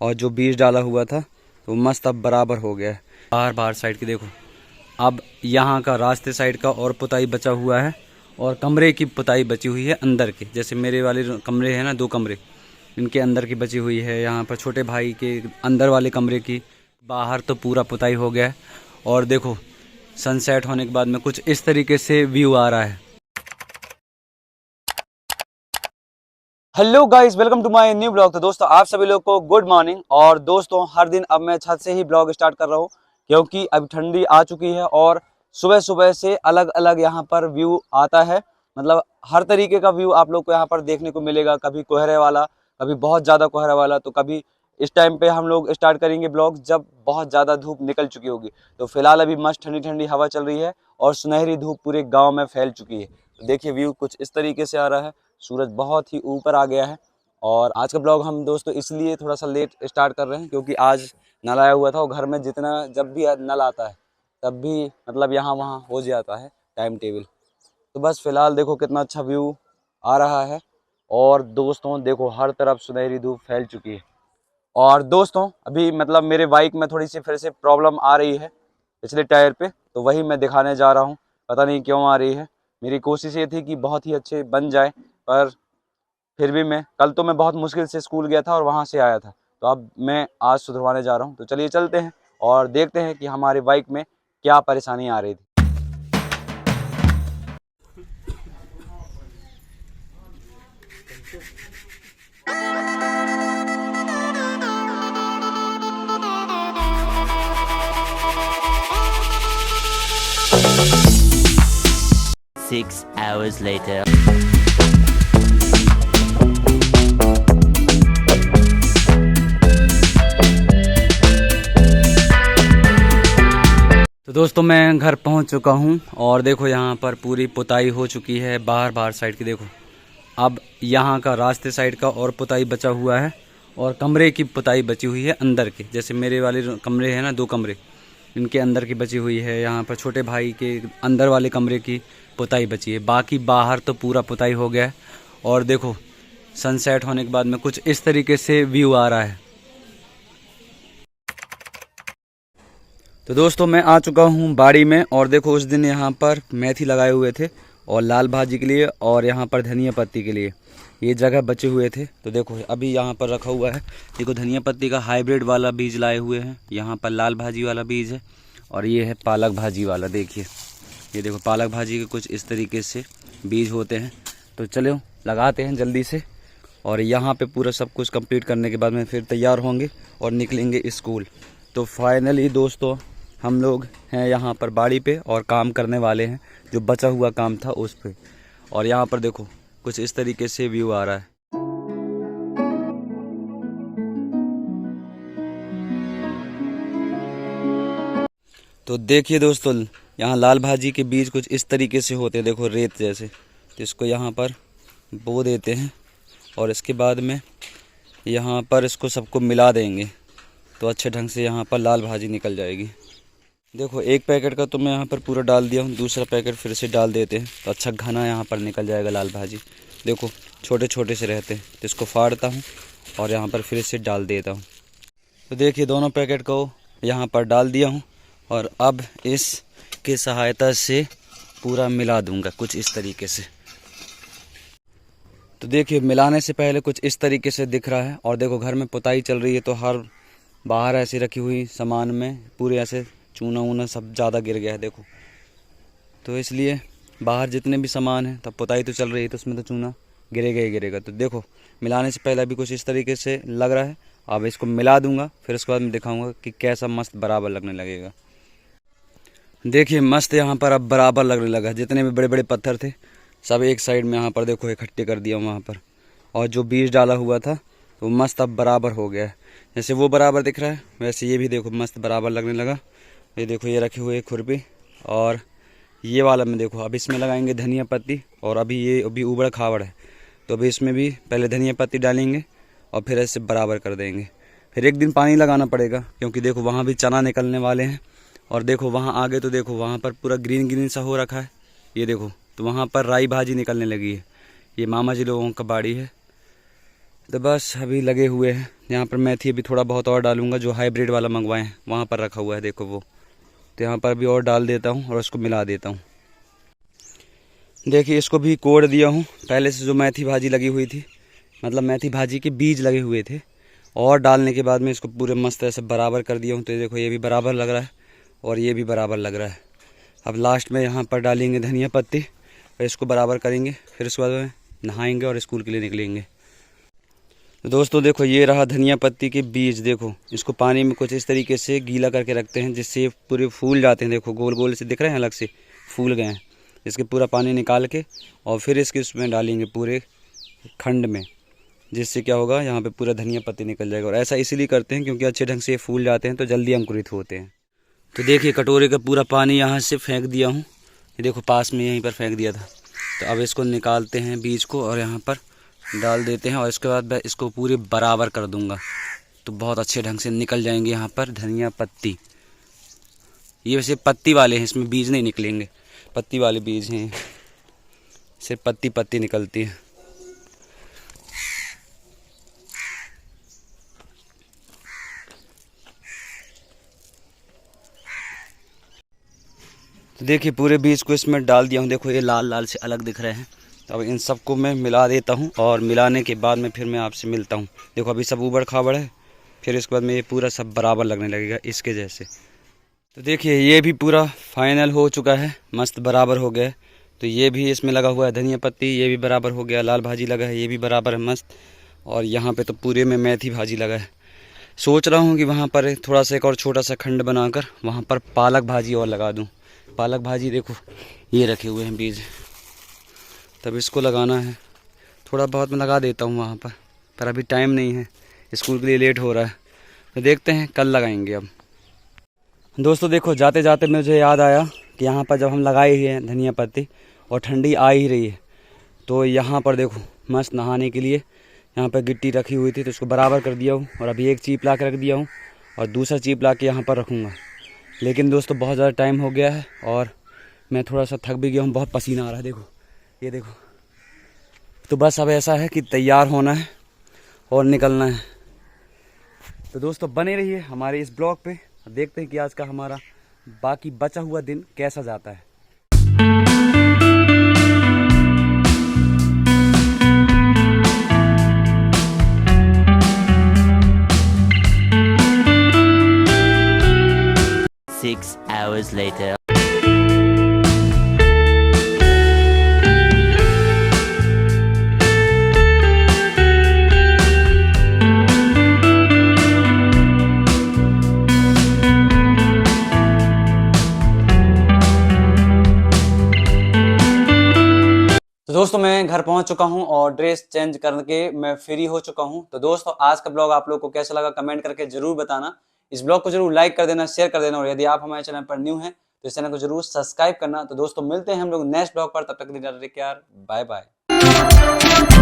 और जो बीज डाला हुआ था तो मस्त अब बराबर हो गया है। बाहर बाहर साइड की देखो, अब यहाँ का रास्ते साइड का और पुताई बचा हुआ है और कमरे की पुताई बची हुई है अंदर के। जैसे मेरे वाले कमरे हैं ना, 2 कमरे, इनके अंदर की बची हुई है। यहाँ पर छोटे भाई के अंदर वाले कमरे की। बाहर तो पूरा पुताई हो गया है। और देखो सनसेट होने के बाद में कुछ इस तरीके से व्यू आ रहा है। Hello guys, welcome to my new blog. तो दोस्तों आप सभी लोग को गुड मॉर्निंग। और दोस्तों हर दिन अब मैं छत से ही ब्लॉग स्टार्ट कर रहा हूँ, क्योंकि अब ठंडी आ चुकी है और सुबह सुबह से अलग अलग यहाँ पर व्यू आता है। मतलब हर तरीके का व्यू आप लोग को यहाँ पर देखने को मिलेगा। कभी कोहरे वाला, कभी बहुत ज़्यादा कोहरा वाला। तो कभी इस टाइम पे हम लोग स्टार्ट करेंगे ब्लॉग जब बहुत ज़्यादा धूप निकल चुकी होगी। तो फिलहाल अभी मस्त ठंडी ठंडी हवा चल रही है और सुनहरी धूप पूरे गाँव में फैल चुकी है। तो देखिए व्यू कुछ इस तरीके से आ रहा है। सूरज बहुत ही ऊपर आ गया है। और आज का ब्लॉग हम दोस्तों इसलिए थोड़ा सा लेट स्टार्ट कर रहे हैं, क्योंकि आज नल आया हुआ था और घर में जितना जब भी नल आता है तब भी मतलब यहाँ वहाँ हो जाता है टाइम टेबल। तो बस फिलहाल देखो कितना अच्छा व्यू आ रहा है। और दोस्तों देखो हर तरफ सुनहरी धूप फैल चुकी है। और दोस्तों अभी मतलब मेरे बाइक में थोड़ी सी फिर से प्रॉब्लम आ रही है पिछले टायर पे, तो वही मैं दिखाने जा रहा हूँ। पता नहीं क्यों आ रही है। मेरी कोशिश ये थी कि बहुत ही अच्छे बन जाए, पर फिर भी कल तो मैं बहुत मुश्किल से स्कूल गया था और वहाँ से आया था। तो अब मैं आज सुधरवाने जा रहा हूँ। तो चलिए चलते हैं और देखते हैं कि हमारे बाइक में क्या परेशानी आ रही थी। Six hours later. तो दोस्तों मैं घर पहुंच चुका हूं और देखो यहाँ पर पूरी पुताई हो चुकी है। बाहर बाहर साइड की देखो, अब यहाँ का रास्ते साइड का और पुताई बचा हुआ है और कमरे की पुताई बची हुई है अंदर के। जैसे मेरे वाले कमरे हैं ना, 2 कमरे, इनके अंदर की बची हुई है। यहाँ पर छोटे भाई के अंदर वाले कमरे की पुताई बची है। बाकी बाहर तो पूरा पुताई हो गया है। और देखो सनसेट होने के बाद में कुछ इस तरीके से व्यू आ रहा है। तो दोस्तों मैं आ चुका हूँ बाड़ी में और देखो उस दिन यहाँ पर मेथी लगाए हुए थे और लाल भाजी के लिए और यहाँ पर धनिया पत्ती के लिए ये जगह बचे हुए थे। तो देखो अभी यहाँ पर रखा हुआ है। देखो धनिया पत्ती का हाइब्रिड वाला बीज लाए हुए हैं, यहाँ पर लाल भाजी वाला बीज है और ये है पालक भाजी वाला। देखिए ये देखो पालक भाजी के कुछ इस तरीके से बीज होते हैं। तो चलो लगाते हैं जल्दी से। और यहाँ पे पूरा सब कुछ कंप्लीट करने के बाद में फिर तैयार होंगे और निकलेंगे स्कूल। तो फाइनली दोस्तों हम लोग हैं यहाँ पर बाड़ी पे और काम करने वाले हैं, जो बचा हुआ काम था उस पे। और यहाँ पर देखो कुछ इस तरीके से व्यू आ रहा है। तो देखिए दोस्तों यहाँ लाल भाजी के बीज कुछ इस तरीके से होते हैं, देखो रेत जैसे। तो इसको यहाँ पर बो देते हैं और इसके बाद में यहाँ पर इसको सबको मिला देंगे तो अच्छे ढंग से यहाँ पर लाल भाजी निकल जाएगी। देखो एक पैकेट का तो मैं यहाँ पर पूरा डाल दिया हूँ, दूसरा पैकेट फिर से डाल देते हैं तो अच्छा घना यहाँ पर निकल जाएगा लाल भाजी। देखो छोटे छोटे से रहते हैं, तो इसको फाड़ता हूँ और यहाँ पर फिर से डाल देता हूँ। तो देखिए दोनों पैकेट को यहाँ पर डाल दिया हूँ और अब इसकी सहायता से पूरा मिला दूँगा कुछ इस तरीके से। तो देखिए मिलाने से पहले कुछ इस तरीके से दिख रहा है। और देखो घर में पुताई चल रही है तो हर बाहर ऐसी रखी हुई सामान में पूरे ऐसे चूना वूना सब ज़्यादा गिर गया है देखो। तो इसलिए बाहर जितने भी सामान हैं, तब पुताई तो चल रही है तो उसमें तो चूना गिरेगा ही गिरेगा। तो देखो मिलाने से पहले अभी कुछ इस तरीके से लग रहा है। अब इसको मिला दूंगा, फिर उसके बाद मैं दिखाऊंगा कि कैसा मस्त बराबर लगने लगेगा। देखिए मस्त यहाँ पर अब बराबर लगने लगा। जितने भी बड़े बड़े पत्थर थे सब एक साइड में यहाँ पर देखो इकट्ठे कर दिया वहाँ पर। और जो बीज डाला हुआ था तो मस्त अब बराबर हो गया है। जैसे वो बराबर दिख रहा है वैसे ये भी देखो मस्त बराबर लगने लगा। ये देखो ये रखे हुए खुरपी और ये वाला में देखो अब इसमें लगाएंगे धनिया पत्ती। और अभी ये अभी उबड़ खाबड़ है तो अभी इसमें भी पहले धनिया पत्ती डालेंगे और फिर ऐसे बराबर कर देंगे। फिर एक दिन पानी लगाना पड़ेगा, क्योंकि देखो वहाँ भी चना निकलने वाले हैं। और देखो वहाँ आगे तो देखो वहाँ पर पूरा ग्रीन ग्रीन सा हो रखा है ये देखो। तो वहाँ पर राई भाजी निकलने लगी है। ये मामा जी लोगों का बाड़ी है तो बस अभी लगे हुए हैं। यहाँ पर मेथी अभी थोड़ा बहुत और डालूंगा, जो हाइब्रिड वाला मंगवाए हैं वहाँ पर रखा हुआ है, देखो वो। तो यहाँ पर भी और डाल देता हूँ और उसको मिला देता हूँ। देखिए इसको भी कोड़ दिया हूँ। पहले से जो मेथी भाजी लगी हुई थी, मतलब मेथी भाजी के बीज लगे हुए थे, और डालने के बाद में इसको पूरे मस्त ऐसे बराबर कर दिया हूँ। तो ये देखो ये भी बराबर लग रहा है और ये भी बराबर लग रहा है। अब लास्ट में यहाँ पर डालेंगे धनिया पत्ती और इसको बराबर करेंगे। फिर उसके बाद में नहाएंगे और स्कूल के लिए निकलेंगे। तो दोस्तों देखो ये रहा धनिया पत्ती के बीज। देखो इसको पानी में कुछ इस तरीके से गीला करके रखते हैं, जिससे ये पूरे फूल जाते हैं। देखो गोल गोल से दिख रहे हैं, अलग से फूल गए हैं। इसके पूरा पानी निकाल के और फिर इसके उसमें डालेंगे पूरे खंड में, जिससे क्या होगा यहाँ पे पूरा धनिया पत्ती निकल जाएगा। और ऐसा इसीलिए करते हैं क्योंकि अच्छे ढंग से ये फूल जाते हैं तो जल्दी अंकुरित होते हैं। तो देखिए कटोरे का पूरा पानी यहाँ से फेंक दिया हूँ। ये देखो पास में यहीं पर फेंक दिया था। तो अब इसको निकालते हैं बीज को और यहाँ पर डाल देते हैं और इसके बाद मैं इसको पूरे बराबर कर दूँगा। तो बहुत अच्छे ढंग से निकल जाएंगे यहाँ पर धनिया पत्ती। ये वैसे पत्ती वाले हैं, इसमें बीज नहीं निकलेंगे, पत्ती वाले बीज हैं, सिर्फ पत्ती पत्ती निकलती है। तो देखिए पूरे बीज को इसमें डाल दिया हूँ। देखो ये लाल लाल से अलग दिख रहे हैं। अब इन सबको मैं मिला देता हूँ और मिलाने के बाद में फिर मैं आपसे मिलता हूँ। देखो अभी सब ऊबड़ खाबड़ है, फिर इसके बाद में ये पूरा सब बराबर लगने लगेगा इसके जैसे। तो देखिए ये भी पूरा फाइनल हो चुका है, मस्त बराबर हो गया। तो ये भी इसमें लगा हुआ है धनिया पत्ती, ये भी बराबर हो गया। लाल भाजी लगा है, ये भी बराबर है मस्त। और यहाँ पे तो पूरे में मेथी भाजी लगा है। सोच रहा हूँ कि वहाँ पर थोड़ा सा एक और छोटा सा खंड बनाकर वहाँ पर पालक भाजी और लगा दूँ। पालक भाजी देखो ये रखे हुए हैं बीज, तब इसको लगाना है। थोड़ा बहुत मैं लगा देता हूँ वहाँ पर अभी टाइम नहीं है, स्कूल के लिए लेट हो रहा है। तो देखते हैं कल लगाएंगे। अब दोस्तों देखो जाते जाते मुझे याद आया कि यहाँ पर जब हम लगाए ही हैं धनिया पत्ती और ठंडी आ ही रही है, तो यहाँ पर देखो मस्त नहाने के लिए यहाँ पर गिट्टी रखी हुई थी, तो उसको बराबर कर दिया हूँ। और अभी एक चीप ला के रख दिया हूँ और दूसरा चीप ला के यहाँ पर रखूँगा। लेकिन दोस्तों बहुत ज़्यादा टाइम हो गया है और मैं थोड़ा सा थक भी गया हूँ, बहुत पसीना आ रहा है। देखो ये देखो। तो बस अब ऐसा है कि तैयार होना है और निकलना है। तो दोस्तों बने रहिए हमारे इस ब्लॉग पे, देखते हैं कि आज का हमारा बाकी बचा हुआ दिन कैसा जाता है। Six hours later. तो दोस्तों मैं घर पहुंच चुका हूं और ड्रेस चेंज करके मैं फ्री हो चुका हूं। तो दोस्तों आज का ब्लॉग आप लोगों को कैसा लगा कमेंट करके जरूर बताना। इस ब्लॉग को जरूर लाइक कर देना, शेयर कर देना, और यदि आप हमारे चैनल पर न्यू हैं तो इस चैनल को जरूर सब्सक्राइब करना। तो दोस्तों मिलते हैं हम लोग नेक्स्ट ब्लॉग पर, तब तक के लिए टेक केयर, बाय बाय।